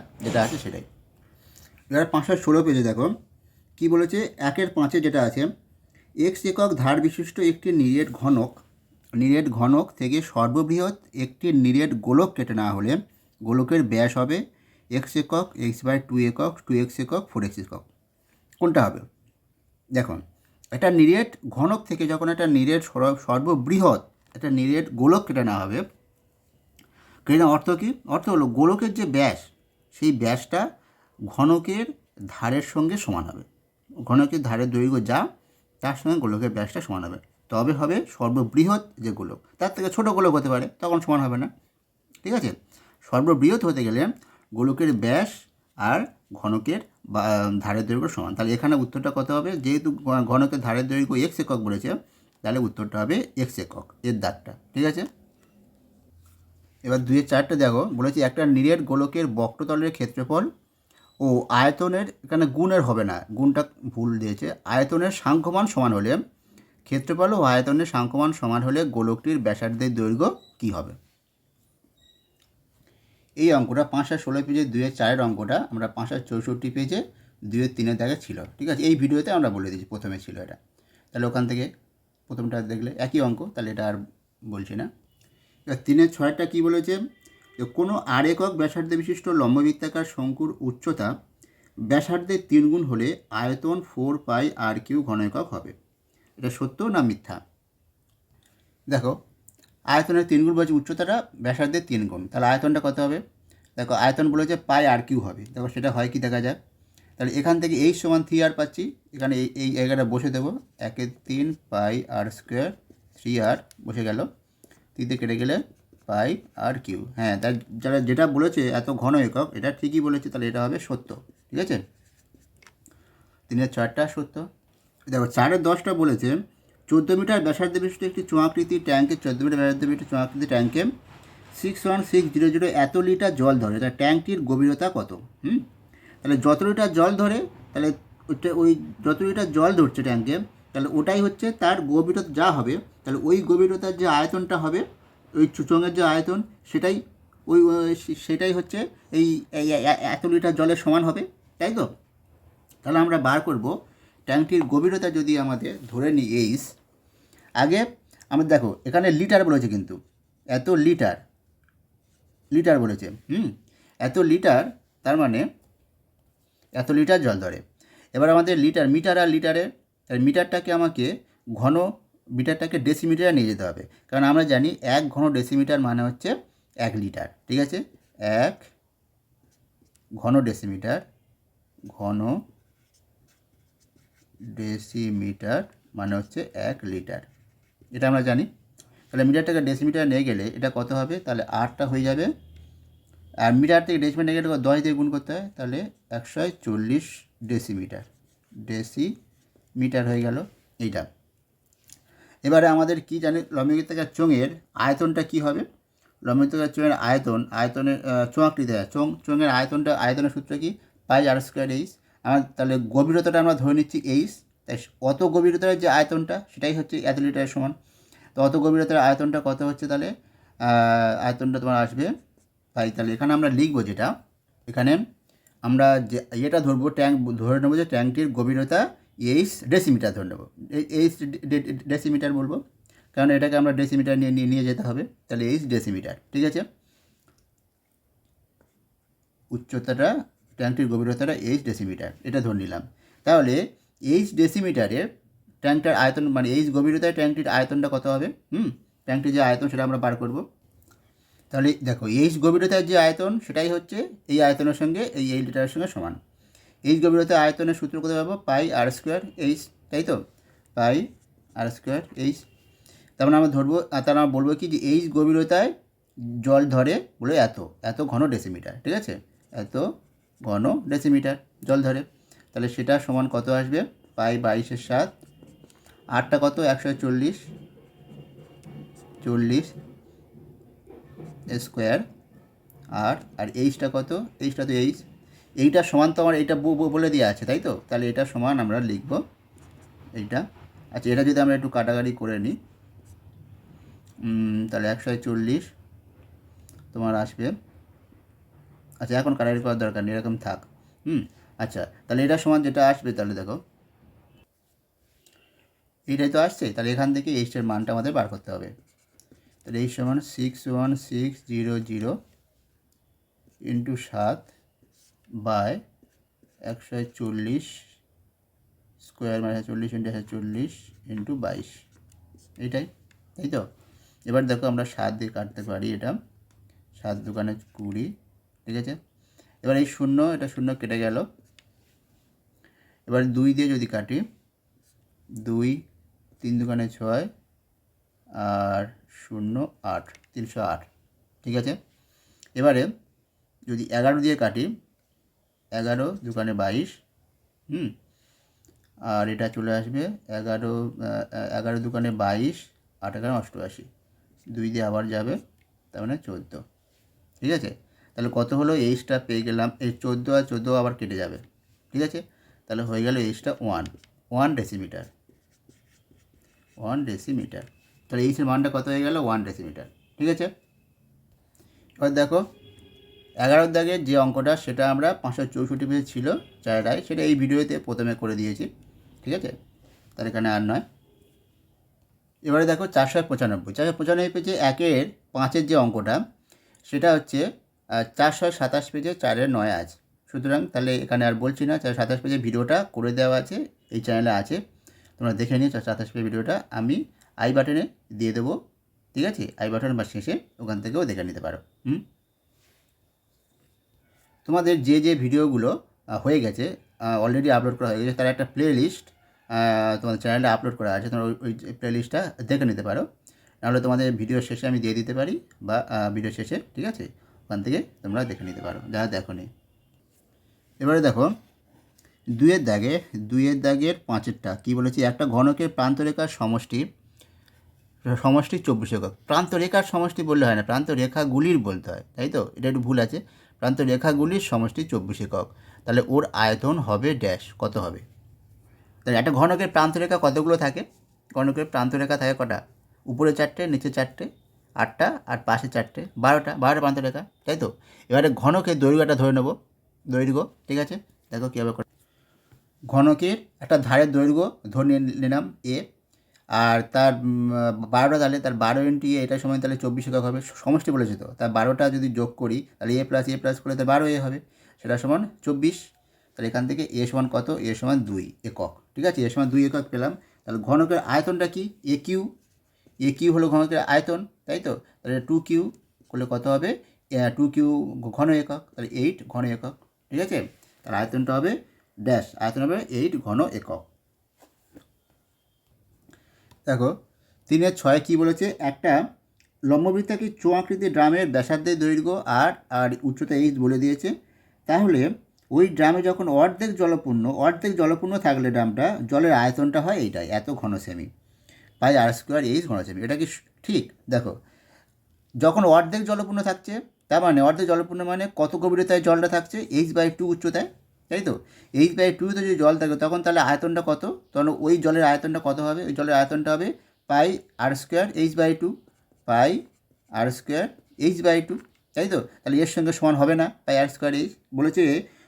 S1: আছে সেটাই। এবার 516 পেজে দেখো কি বলেছে। 1/5 যেটা আছে, x একক ধার বিশিষ্ট একটি নিরেট ঘনক থেকে সর্ববৃহৎ একটি নিরেট গোলক কেটে নেওয়া হলে গোলকের ব্যাস হবে x একক, x/2 একক, 2x একক, 4x একক। কোনটা হবে? দেখুন, একটা নিরেট ঘনক থেকে যখন একটা নিরেট সর্ববৃহৎ একটা নিরেট গোলক কেটে নেওয়া হবে, কেটে অর্থ কী? অর্থ হলো গোলকের যে ব্যাস, সেই ব্যাসটা ঘনকের ধারের সঙ্গে সমান হবে। ঘনকের ধারের দৈর্ঘ্য যা, তার সঙ্গে গোলকের ব্যাসটা সমান হবে, তবে হবে সর্ববৃহৎ যে গোলক। তার থেকে ছোট গোলক হতে পারে, তখন সমান হবে না, ঠিক আছে। সর্ববৃহৎ হতে গেলে গোলকের ব্যাস আর ঘনকের ধারের দৈর্ঘ্য সমান। তাহলে এখানে উত্তরটা কত হবে? যেহেতু ঘনকের ধারের দৈর্ঘ্য x একক বলেছে, তাহলে উত্তরটা হবে x একক, এর দাগটা, ঠিক আছে। এবার 2-4 দেখো, বলেছি একটা নিরেট গোলকের বক্রতলের ক্ষেত্রফল ও আয়তনের, এখানে গুণের হবে না, গুণটা ভুল দিয়েছে, আয়তনের সাংখ্যমান সমান হলে, ক্ষেত্রফল ও আয়তনের সাংখ্যমান সমান হলে গোলকটির ব্যাসার্ধের দৈর্ঘ্য কী হবে? এই অঙ্কটা 516 পেজে 2-4 অঙ্কটা আমরা 564 পেজে 2-3 দাগে ছিল, ঠিক আছে। এই ভিডিওতে আমরা বলে দিয়েছি, প্রথমে ছিল এটা। তাহলে ওখান থেকে প্রথমটা দেখলে একই অঙ্ক, তাহলে এটা আর বলছি না। এবার 3-6টা কী বলেছে, কোনো আর একক ব্যাসার্ধ বিশিষ্ট লম্ববৃত্তাকার শঙ্কুর উচ্চতা ব্যাসার্ধের 3 গুণ হলে আয়তন 4πr³ ঘন একক হবে। এটা সত্য না মিথ্যা? দেখো, আয়তনের 3 গুণ বলছে, উচ্চতাটা ব্যাসার্ধের 3 গুণ, তাহলে আয়তনটা কত হবে? দেখো আয়তন বলেছে πr³ হবে, দেখো সেটা হয় কি দেখা যায়। তাহলে এখান থেকে h সমান 3r পাচ্ছি, এখানে এই জায়গাটা বসে দেবো, 1/3 πr² 3r বসে গেল, 3 কেটে গেলে πr³। হ্যাঁ, তার যেটা বলেছে এত ঘন একক, এটা ঠিকই বলেছে, তাহলে এটা হবে সত্য, ঠিক আছে। 3-4টা সত্য। দেখো 4-10টা বলেছে 14 মিটার ব্যাসার্ধ বিশিষ্ট একটি চোঙাকৃতি ট্যাঙ্কে 14 মিটার ব্যাসার্ধ বিশিষ্ট চোঙাকৃতি ট্যাঙ্কে 61600 এত লিটার জল ধরে, তার ট্যাঙ্কটির গভীরতা কত? তাহলে যত লিটার জল ধরে তাহলে ওই যত লিটার জল ধরছে ট্যাঙ্কে তাহলে ওটাই হচ্ছে তার গভীরতা যা হবে, তাহলে ওই গভীরতার যে আয়তনটা হবে, ওই চোঙের যে আয়তন সেটাই সেটাই হচ্ছে এই এত লিটার জলের সমান হবে, তাই তো? তাহলে আমরা বার করব ট্যাঙ্কটির গভীরতা যদি আমাদের ধরে নিই এইচ। আগে আমরা দেখো এখানে লিটার বলেছে, কিন্তু এত লিটার লিটার বলেছে, এত লিটার, তার মানে এত লিটার জল ধরে। এবার আমাদের লিটার, মিটার আর লিটারে, মিটারটাকে আমাকে ঘন, মিটারটাকে ডেসিমিটারে নিয়ে যেতে হবে, কারণ আমরা জানি 1 ঘন ডেসিমিটার মানে হচ্ছে 1 লিটার, ঠিক আছে? 1 ঘন ডেসিমিটার, ঘন ডেসিমিটার মানে হচ্ছে 1 লিটার, এটা আমরা জানি। তাহলে মিটারটাকে ডেসিমিটার নিয়ে গেলে এটা কত হবে? তাহলে 8টা হয়ে যাবে, আর মিটার থেকে ডেসিমিটার নিয়ে গেলে 10 দিয়ে গুণ করতে হয়, তাহলে 140 ডেসিমিটার, ডেসিমিটার হয়ে গেল এইটা। এবারে আমাদের কি জানি লম্ববৃত্তাকার চোঙের আয়তনটা কি হবে? লম্ববৃত্তাকার চোঙের আয়তনের চোঙাকৃতি চোঙের আয়তনের সূত্র কি? পাই আর স্কোয়ার এইচ। তাহলে গভীরতাটা আমরা ধরে নিচ্ছি এইচ, তাই অত গভীরতার যে আয়তনটা সেটাই হচ্ছে এত লিটারের সমান। তো অত গভীরতার আয়তনটা কত হচ্ছে? তাহলে আয়তনটা তোমার আসবে তাই। তাহলে এখানে আমরা লিখবো, যেটা এখানে আমরা যে ইয়েটা ধরবো, ট্যাঙ্ক ধরে নেবো যে ট্যাঙ্কটির গভীরতা এইচ ডেসিমিটার ধরে নেবো, এইচ ডেসিমিটার বলবো, কারণ এটাকে আমরা ডেসিমিটার নিয়ে যেতে হবে। তাহলে এইচ ডেসিমিটার, ঠিক আছে? উচ্চতাটা, ট্যাঙ্কটির গভীরতাটা এইচ ডেসিমিটার, এটা ধরে নিলাম। তাহলে এইচ ডেসিমিটারে ট্যাঙ্কটার আয়তন, মানে এইচ গভীরতায় ট্যাঙ্কটির আয়তনটা কত হবে? ট্যাঙ্কটির যে আয়তন সেটা আমরা বার করব। তাহলে দেখো এইচ গভীরতার যে আয়তন সেটাই হচ্ছে এই আয়তনের সঙ্গে এই লিটারের সঙ্গে সমান। এইচ গভীরতার আয়তনের সূত্র কোথায় পাবো? পাই আর স্কোয়ার এইচ, তাই তো? পাই আর স্কোয়ার এইচ। তারপরে আমরা ধরবো, তার আমরা বলবো কি যে এইচ গভীরতায় জল ধরে বলে এত ঘন ডেসিমিটার, ঠিক আছে? এত ঘন ডেসিমিটার জল ধরে, তাহলে সেটা সমান কত আসবে? পাই 22/7, 8টা কত? 140 স্কোয়ার, আর এইচটা কত? এইচটা তো এইটার সমান তো আমার এইটা বলে দেওয়া আছে, তাই তো? তাহলে এটা সমান আমরা লিখব এইটা। আচ্ছা, এটা যদি আমরা একটু কাটাকাটি করে নিই, তাহলে 140 তোমার আসবে। আচ্ছা, এখন কাটাকাটি করার দরকার নেই, এরকম থাক। আচ্ছা, তাহলে এটা সমান যেটা আসবে, তাহলে দেখো এইটাই তো আসছে। তাহলে এখান থেকে এইচটার মানটা আমাদের বার করতে হবে। তাহলে এইচ সমান 61600 ইন্টু 7 বাই 140 স্কোয়ার, মানে 40 ইন্টু 140 ইন্টু 22, এইটাই, তাই তো? এবার দেখো আমরা 7 দিয়ে কাটতে পারি, এটা 7 দুগুণে 20, ঠিক আছে? এবার এই শূন্য, এটা শূন্য কেটে গেল। এবার 2 দিয়ে যদি কাটি, 2 3 দুগুণে 6 আর 0 8, 308, ঠিক আছে? এবারে যদি 11 দিয়ে কাটি, 11 দুগুণে 22, আর এটা চলে আসবে 11 দুগুণে 22, 8 এগারো 88, 2 দিয়ে আবার যাবে, তার মানে 14, ঠিক আছে? তাহলে কত হলো? এইচটা পেয়ে গেলাম, এই 14 আর 14 আবার কেটে যাবে, ঠিক আছে? তাহলে হয়ে গেল এইচটা 1 ডেসিমিটার, 1 ডেসিমিটার। তাহলে এইচের মানটা কত হয়ে গেল? 1 ডেসিমিটার, ঠিক আছে? এবার দেখো 11 দাগের যে অঙ্কটা সেটা আমরা 564 পেজে ছিল চারটায়, সেটা এই ভিডিওতে প্রথমে করে দিয়েছি, ঠিক আছে? তার এখানে আর নয়। এবারে দেখো 495 পেজে 1-এর 5-এর যে অঙ্কটা সেটা হচ্ছে 427 পেজে 4-এর 9 আছে। সুতরাং তাহলে এখানে আর বলছি না, 427 পেজের ভিডিওটা করে দেওয়া আছে, এই চ্যানেলে আছে, তোমরা দেখে নিও। 427 পেজের ভিডিওটা আমি আই বাটনে দিয়ে দেবো, ঠিক আছে? আই বাটন বা শেষে ওখান থেকেও দেখে নিতে পারো। তোমাদের যে ভিডিওগুলো হয়ে গেছে, অলরেডি আপলোড করা হয়ে গেছে, তার একটা প্লে লিস্ট তোমাদের চ্যানেলে আপলোড করা আছে, তোমরা ওই প্লে লিস্টটা দেখে নিতে পারো। নাহলে তোমাদের ভিডিও শেষে আমি দিয়ে দিতে পারি, বা ভিডিও শেষে, ঠিক আছে? ওখান থেকে তোমরা দেখে নিতে পারো যারা দেখো নি। এবারে দেখো 2-এর দাগের 5-এরটা কী বলেছি? একটা ঘনকের প্রান্তরেখার সমষ্টি 24 একক। প্রান্তরেখার সমষ্টি বললে হয় না, প্রান্তরেখাগুলির বলতে হয়, তাই তো? এটা একটু ভুল আছে। প্রান্ত রেখাগুলির সমষ্টি 24 একক, তাহলে ওর আয়তন হবে ড্যাশ, কত হবে? তাহলে একটা ঘনকের প্রান্তরেখা কতগুলো থাকে? ঘনকের প্রান্তরেখা থাকে কটা? উপরে 4টে, নিচে 4টে, 8টা, আর পাশে 4টে, 12টা প্রান্তরেখা, তাই তো? এবারে ঘনকের দৈর্ঘ্যটা ধরে নেব, দৈর্ঘ্য, ঠিক আছে? দেখো কীভাবে করে। ঘনকের একটা ধারের দৈর্ঘ্য ধরে নিলাম এ, আর তার 12টা, তাহলে তার 12 ইন্টু এ, এটার সময় তাহলে 24 একক হবে, সমষ্টি বলেছে তো, তার 12টা যদি যোগ করি তাহলে এ প্লাস করলে তার 12 এ হবে, সেটা সমান 24। তাহলে এখান থেকে এ সমান কত? এ সমান 2 একক, ঠিক আছে? এ সমান 2 একক পেলাম। তাহলে ঘনকের আয়তনটা কি? এ কিউ হলো ঘনকের আয়তন, তাই তো? তাহলে 2Q করলে কত হবে? 2Q ঘন একক, তাহলে 8 ঘন একক, ঠিক আছে? তার আয়তনটা হবে ড্যাশ, আয়তন হবে 8 ঘন একক। দেখো 3-6 কী বলেছে? একটা লম্ববৃত্তাকার চোঙাকৃতি ড্রামের ব্যাসার্ধের দৈর্ঘ্য আর উচ্চতা এইচ বলে দিয়েছে। তাহলে ওই ড্রামে যখন অর্ধেক জলপূর্ণ থাকলে ড্রামটা জলের আয়তনটা হয় এইটাই, এত ঘন সেমি, পাই আর স্কোয়ার এইচ ঘন সেমি। এটা কি ঠিক? দেখো, যখন অর্ধেক জলপূর্ণ থাকছে, তার মানে অর্ধেক জলপূর্ণ মানে কত গভীরতায় জলটা থাকছে? H/2 উচ্চতায়, তাই তো? H/2তে যদি জল থাকে তখন তাহলে আয়তনটা কত? তখন ওই জলের আয়তনটা কত হবে? ওই জলের আয়তনটা হবে পাই আর স্কোয়ার H/2, পাই আর স্কোয়ার H/2, তাই তো? তাহলে এর সঙ্গে সমান হবে না পাই আর স্কোয়ার এইচ? বলেছে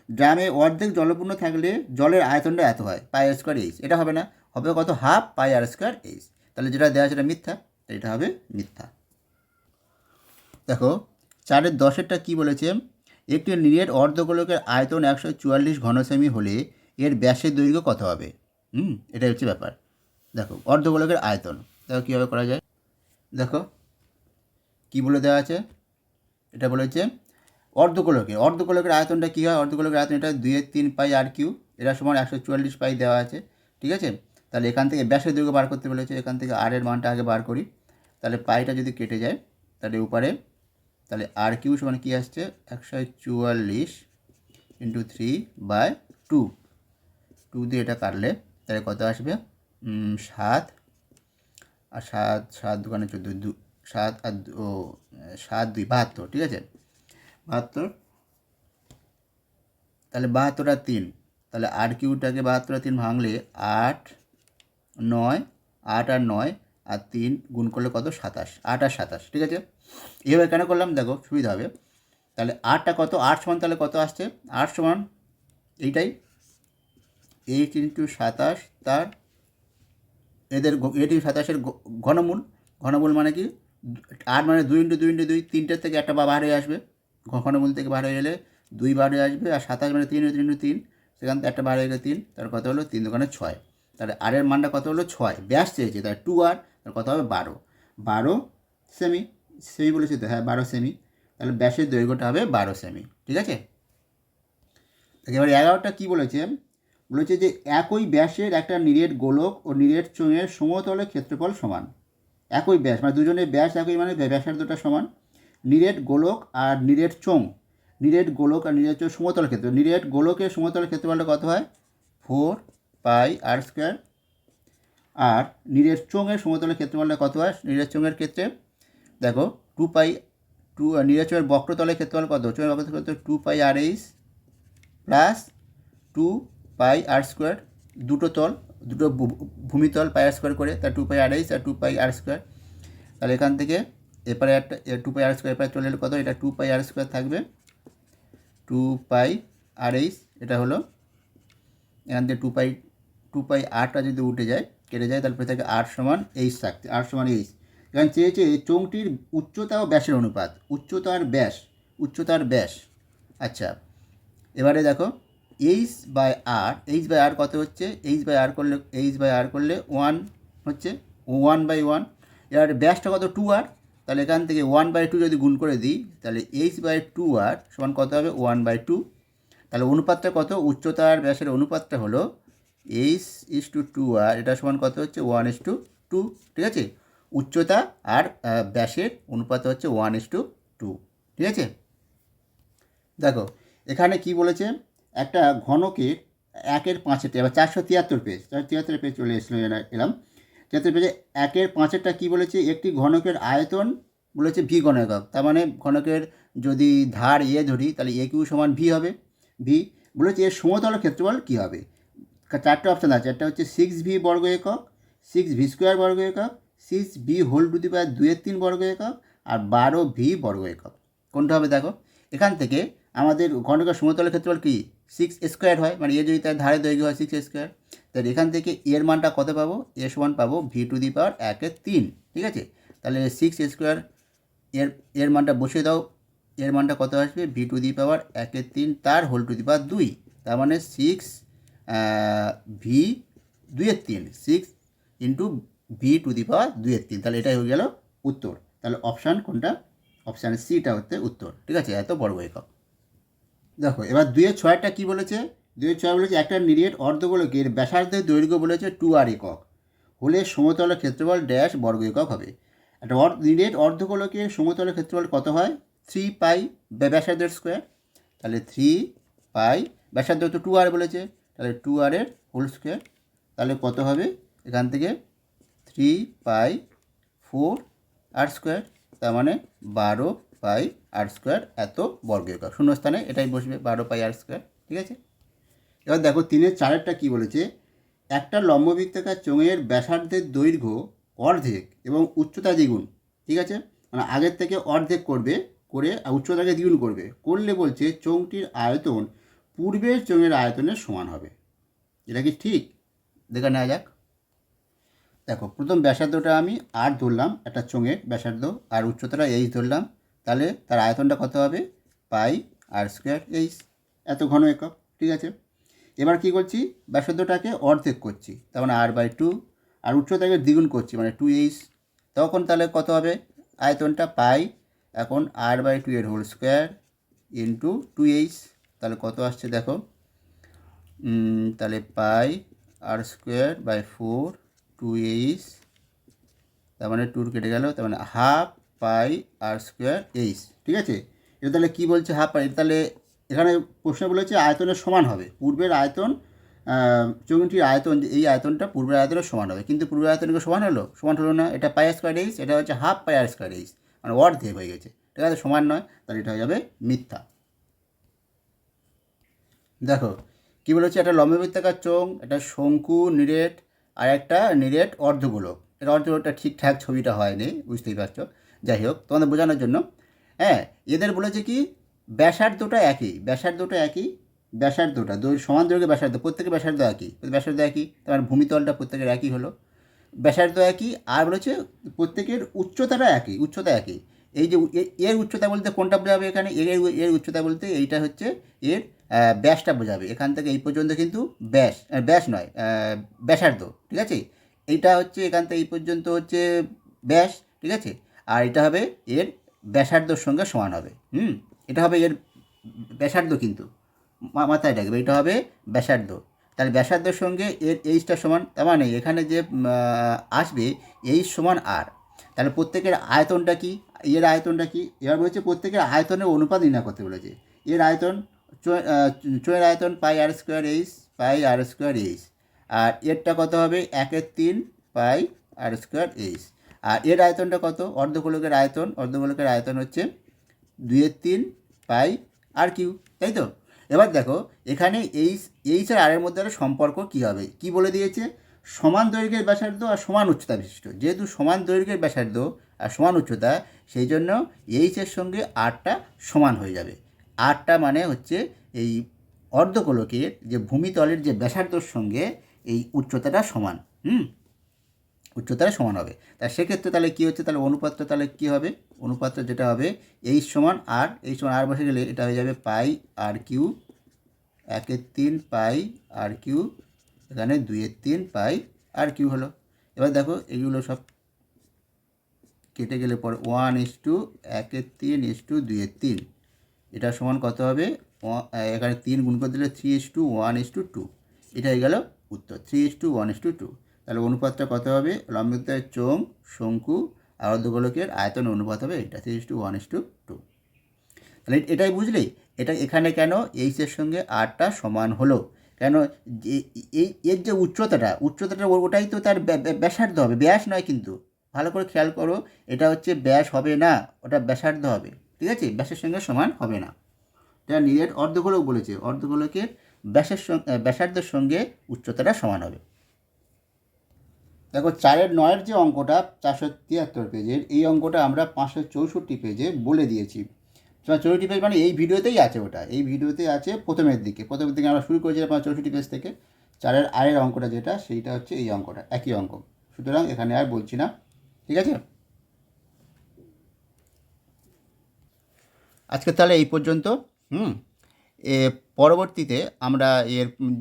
S1: ড্রামে অর্ধেক জলপূর্ণ থাকলে জলের আয়তনটা এত হয়, পাই আর স্কোয়ার এইচ। এটা হবে না, হবে কত? হাফ পাই আর স্কোয়ার এইচ। তাহলে যেটা দেওয়া আছে এটা মিথ্যা, এটা হবে মিথ্যা। দেখো 4-10 কী বলেছে? একটি নিরেট অর্ধগোলকের আয়তন 144 ঘন সেমি হলে এর ব্যাসের দৈর্ঘ্য কত হবে? এটা হচ্ছে ব্যাপার। দেখো অর্ধগোলকের আয়তন, দেখো কীভাবে করা যায়। দেখো কি বলে দেওয়া আছে, এটা বলেছে অর্ধগোলকের আয়তনটা কী হয়? অর্ধগোলকের আয়তন এটা 2/3 পাই আর কিউ, এটা সমান 144 পাই দেওয়া আছে, ঠিক আছে? তাহলে এখান থেকে ব্যাসের দৈর্ঘ্য বার করতে বলেছে, এখান থেকে আর এর মানটা আগে বার করি। তাহলে পাইটা যদি কেটে যায় তাহলে উপরে, তাহলে আর কিউ সমান কী আসছে? 144 ইন্টু 3/2, 2 দিয়ে এটা কাটলে তাহলে কত আসবে? 7 আর 7 2 14, 7 আর 7 2 72, ঠিক আছে? 72, তাহলে 72 আর 3, তাহলে আর কিউটাকে 72 আর 3 ভাঙলে 8 9, 8 আর 9 আর 3 গুণ করলে কত? 27, 8 আর 27, ঠিক আছে? এভাবে কেন করলাম দেখো, সুবিধা হবে। তাহলে 8টা কত? 8 সমান তাহলে কত আসছে? 8 সমান এইটাই 8 ইন্টু 27, তার এদের 8 ইন্টু 27-এর ঘনমূল মানে কি? 8 মানে 2 ইন্টু 2 ইন্টু 2, 3টের থেকে একটা বার হয়ে আসবে, ঘনমূল থেকে বার হয়ে গেলে 2 বার হয়ে আসবে, আর 27 মানে 3 ইন্টু 3, সেখান থেকে একটা বার হয়ে গেলে 3, তার কত হলো? 3 2 6। তাহলে আর এর মানটা কত হলো? 6। ব্যাস চেয়েছে, তাহলে 2r, তার কত হবে? 12 সেমি, বলেছে তো, হ্যাঁ 12 সেমি। তাহলে ব্যাসের দৈর্ঘ্যটা হবে 12 সেমি, ঠিক আছে? এবার 11টা কী বলেছে? বলেছে যে একই ব্যাসের একটা নিরেট গোলক ও নিরেট চোঙের সমতলের ক্ষেত্রফল সমান। একই ব্যাস মানে দুজনের ব্যাস একই, মানে ব্যাসার্ধটা সমান। নিরেট গোলক আর নিরেট চোঙ, সমতল ক্ষেত্র, নিরেট গোলকের সমতল ক্ষেত্রফলটা কত হয়? 4 পাই আর স্কোয়ার। আর নিরেট চোঙের সমতলের ক্ষেত্রফলটা কত হয়? নিরেট চোঙের ক্ষেত্রে দেখো 2 পাই, নিরেট চোঙের বক্রতলের ক্ষেত্রফল কত? চোঙের বক্রতলের ক্ষেত্রে 2 পাই আর এইচ প্লাস 2 পাই আর স্কোয়ার, দুটো ভূমিতল পাই আর স্কোয়ার করে, তার 2 পাই আর এইচ আর 2 পাই আর স্কোয়ার। তাহলে এখান থেকে এরপরে একটা 2 পাই আর স্কোয়ার এরপরে চলে এলো কত? এটা 2 পাই আর স্কোয়ার থাকবে, 2 পাই আর এইচ, এটা হলো এখান থেকে 2 পাই আরটা যদি উঠে যায়, কেটে যায়, তারপরে থেকে আর সমান এইচ থাকছে, আর সমান এইচ। এখানে চেয়েছে চোঙটির উচ্চতা ও ব্যাসের অনুপাত, উচ্চতা আর ব্যাস। আচ্ছা এবারে দেখো এইচ বাই আর কত হচ্ছে? এইচ বাই আর করলে 1 হচ্ছে, 1/1। এবার ব্যাসটা কত? 2r, তাহলে এখান থেকে 1/2 যদি গুণ করে দিই তাহলে h/2r সমান কত হবে? 1/2। তাহলে অনুপাতটা কত? উচ্চতা আর ব্যাসের অনুপাতটা হলো h/2r, এটা সমান কত হচ্ছে? 1:2, ঠিক আছে? উচ্চতা আর ব্যাসের অনুপাত হচ্ছে 1:2, ঠিক আছে? দেখো এখানে কি বলেছে? একটা ঘনকের 1/5, এবার 473 পেজ, 473 পেজ চলে এলাম। 473 পেজে 1/5 কী বলেছে? একটি ঘনকের আয়তন বলেছে ভি ঘন একক, তার মানে ঘনকের যদি ধার এ ধরি তাহলে এ কিউ সমান ভি হবে। ভি বলেছে এর সমতল ক্ষেত্রফল কী হবে। চারটে অপশান আছে, একটা হচ্ছে 6v বর্গ একক, 6v স্কোয়ার বর্গ একক, 6v whole to the power 2/3 বর্গ একক, আর 12v বর্গ একক। কোনটা হবে দেখো, এখান থেকে আমাদের ঘনকের সমতলের ক্ষেত্রফল কি 6 স্কোয়ার হয়, মানে এ যদি তার ধারে দৈর্ঘ্য হয় 6 স্কোয়ার, তাহলে এখান থেকে এর মানটা কত পাবো, এ সমান পাবো ভি টু দি পাওয়ার 1/3। ঠিক আছে, তাহলে 6 স্কোয়ার এর মানটা বসিয়ে দাও, এর মানটা কত আসবে ভি টু দি পাওয়ার 1/3 তার হোল টু দি পাওয়ার 2, তার মানে 6 V 2/3, 6 into V to the power 2/3, তাহলে এটাই হয়ে গেল উত্তর। তাহলে অপশান কোনটা, অপশান সিটা হচ্ছে উত্তর। ঠিক আছে, এত বর্গ একক। দেখো এবার 2-6টা কী বলেছে, 2-6 বলেছে একটা নিরেট অর্ধগোলকের ব্যাসার্ধের দৈর্ঘ্য বলেছে 2r একক হলে সমতলের ক্ষেত্রফল ড্যাশ বর্গ একক হবে। একটা নিরেট অর্ধগোলকের সমতলের ক্ষেত্রফল কত হয়, 3 পাই ব্যাসার্ধের স্কোয়ার, তাহলে 3 পাই ব্যাসার্ধ তো 2r বলেছে, তাহলে 2r এর হোল স্কোয়ার, তাহলে কত হবে এখান থেকে 3 পাই 4r স্কোয়ার, তার মানে 12 পাই আর স্কোয়ার এত বর্গ একক। শূন্যস্থানে এটাই বসবে 12 পাই আর স্কোয়ার। ঠিক আছে, এবার দেখো 3-4টা কী বলেছে, একটা লম্ববৃত্তাকার চোঙের ব্যাসার্ধের দৈর্ঘ্য অর্ধেক এবং উচ্চতা দ্বিগুণ। ঠিক আছে, মানে আগের থেকে অর্ধেক করে উচ্চতাকে দ্বিগুণ করলে বলছে চোঙটির আয়তন পূর্বের চোঙের আয়তনের সমান হবে। এটা কি ঠিক, দেখে নেওয়া যাক। দেখো প্রথম ব্যাসার্ধটা আমি আর ধরলাম, একটা চোঙের ব্যাসার্ধ, আর উচ্চতাটা এইচ ধরলাম, তাহলে তার আয়তনটা কত হবে পাই আর স্কোয়ার এইচ, এত ঘন একক। ঠিক আছে, এবার কি করছি, ব্যাসার্ধটাকে অর্ধেক করছি, তার মানে r/2, আর উচ্চতাকে দ্বিগুণ করছি মানে 2h, তখন তাহলে কত হবে আয়তনটা পাই, এখন r/2 এর হোল স্কোয়ার ইন্টু 2h, তাহলে কত আসছে দেখো, তাহলে পাই আর স্কোয়ার বাই 4 2h, তার মানে 2 কেটে গেল, তার মানে হাফ পাই আর স্কোয়ার এইচ। ঠিক আছে, এটা তাহলে কী বলছে হাফ পাই, তাহলে এখানে প্রশ্ন বলেছে আয়তনের সমান হবে, পূর্বের আয়তন চৌকিটির আয়তন, এই আয়তনটা পূর্বের আয়তনের সমান হবে, কিন্তু পূর্বের আয়তনকে সমান হলো না, এটা পাই আর স্কোয়ার এইচ, এটা হচ্ছে হাফ পাই আর স্কোয়ার এইচ, মানে অর্ধেক হয়ে গেছে। ঠিক আছে, সমান নয়, তাহলে এটা হয়ে যাবে মিথ্যা। দেখো কী বলেছে, একটা লম্ববৃত্তাকার চোঙ, একটা শঙ্কু নিরেট আর একটা নিরেট অর্ধগোলক। এটা অর্ধগোলকটা ঠিকঠাক ছবিটা হয়নি, বুঝতেই পারছো, যাই হোক তোমাদের বোঝানোর জন্য। হ্যাঁ, এদের বলেছে কি ব্যাসার্ধটা একই, ব্যাসার্ধটা সমান দৈর্ঘ্যের ব্যাসার্ধ, প্রত্যেকের ব্যাসার্ধ একই, তার ভূমিতলটা প্রত্যেকের একই হলো, ব্যাসার্ধ একই, আর বলেছে প্রত্যেকের উচ্চতা একই। এই যে এর উচ্চতা বলতে কোনটা বোঝাবে এখানে, এর উচ্চতা বলতে এইটা হচ্ছে এর ব্যাসটা বোঝাবে, এখান থেকে এই পর্যন্ত কিন্তু ব্যাস নয়, ব্যাসার্ধ। ঠিক আছে, এইটা হচ্ছে এখান থেকে এই পর্যন্ত হচ্ছে ব্যাস। ঠিক আছে, আর এটা হবে এর ব্যাসার্ধর সঙ্গে সমান হবে। এটা হবে এর ব্যাসার্ধ, কিন্তু মাথায় রাখবে এটা হবে ব্যাসার্ধ, তাহলে ব্যাসার্ধের সঙ্গে এর এইচটা সমান, তার মানে এখানে যে আসবে এইচ সমান আর, তাহলে প্রত্যেকের আয়তনটা কি, এর আয়তনটা কি, এবার বলেছে প্রত্যেকের আয়তনের অনুপাত নির্ণয় করতে বলেছে। এর আয়তন চোয়ের আয়তন পাই আর স্কোয়ার এইচ, আর এরটা কত হবে 1/3 পাই আর স্কোয়ার এইচ, আর এর আয়তনটা কত, অর্ধগোলকের আয়তন হচ্ছে 2/3 পাই আর কিউ, তাই তো। এবার দেখো এখানে এইচ আর আরের মধ্যে একটা সম্পর্ক কী হবে, কি বলে দিয়েছে, সমান দৈর্ঘ্যের ব্যাসার্ধ আর সমান উচ্চতা বিশিষ্ট, যেহেতু সমান দৈর্ঘ্যের ব্যাসার্ধ আর সমান উচ্চতা, সেই জন্য এইচের সঙ্গে আরটা সমান হয়ে যাবে। আরটা মানে হচ্ছে এই অর্ধগোলকের যে ভূমিতলের যে ব্যাসার্ধর সঙ্গে এই উচ্চতাটা সমান, উচ্চতাটা সমান হবে। তা সেক্ষেত্রে তাহলে কী হচ্ছে, তাহলে অনুপাতটা তাহলে কী হবে, অনুপাতটা যেটা হবে এইচ সমান আর বসে গেলে এটা হয়ে যাবে পাই আর কিউ, 1/3 পাই আর কিউ, এখানে 2/3 পাই আর কিউ হলো। এবার দেখো এগুলো সব কেটে গেলে পরে 1:1/3:2/3, এটা সমান কত হবে, এখানে 3 গুণ করে দিলে 3:1:2, এটা হয়ে গেল উত্তর, 3:1:2। তাহলে অনুপাতটা কত হবে, লম্ববৃত্তাকার চোঙ, শঙ্কু আর অর্ধগোলকের আয়তন অনুপাত হবে এটা 3:1:2। তাহলে এটাই বুঝলি, এটা এখানে কেন এইচের সঙ্গে আরটা সমান হলো, কেন এর যে উচ্চতাটা ওটাই তো তার ব্যাসার্ধ হবে, ব্যাস নয় কিন্তু, ভালো করে খেয়াল করো, এটা হচ্ছে ব্যাস হবে না, ওটা ব্যাসার্ধ হবে, ঠিক আছে? ব্যাসের সঙ্গে সমান হবে না। এটা নিরেট অর্ধগোলক বলেছে, অর্ধগোলকের ব্যাসার্ধের সঙ্গে উচ্চতাটা সমান হবে। দেখো 4-9 যে অঙ্কটা 473 পেজের, এই অঙ্কটা আমরা 564 পেজে বলে দিয়েছি। 64 পেজ মানে এই ভিডিওতেই আছে, ওটা এই ভিডিওতেই আছে প্রথমের দিকে আমরা শুরু করেছিলাম 64 পেজ থেকে। 4-এর আয়ের অঙ্কটা যেটা, সেইটা হচ্ছে এই অঙ্কটা, একই অঙ্ক। সুতরাং এখানে আর বলছি না, ঠিক আছে? আজকে তাহলে এই পর্যন্ত। হুম এ পরবর্তীতে আমরা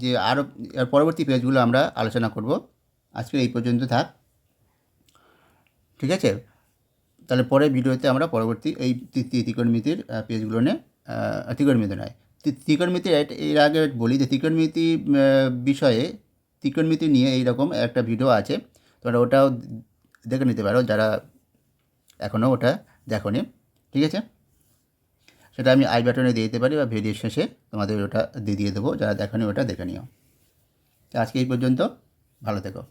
S1: যে আরও পরবর্তী পেজগুলো আমরা আলোচনা করব। আজকে এই পর্যন্ত থাক, ঠিক আছে? তাহলে পরের ভিডিওতে আমরা পরবর্তী এই ত্রিকোণমিতির পেজগুলো নিয়ে, ত্রিকোণমিতি নয়, ত্রিকোণমিতির এর আগে বলি যে ত্রিকোণমিতি বিষয়ে, ত্রিকোণমিতি নিয়ে এইরকম একটা ভিডিও আছে, তোমরা ওটাও দেখে নিতে পারো যারা এখনও ওটা দেখোনি, ঠিক আছে? সেটা আমি আই বাটনে দিয়ে দিতে পারি বা ভিডিও শেষে তোমাদের ওটা দিয়ে দেবো, যারা দেখোনি ওটা দেখে নিও। আজকে এই পর্যন্ত, ভালো থেকো।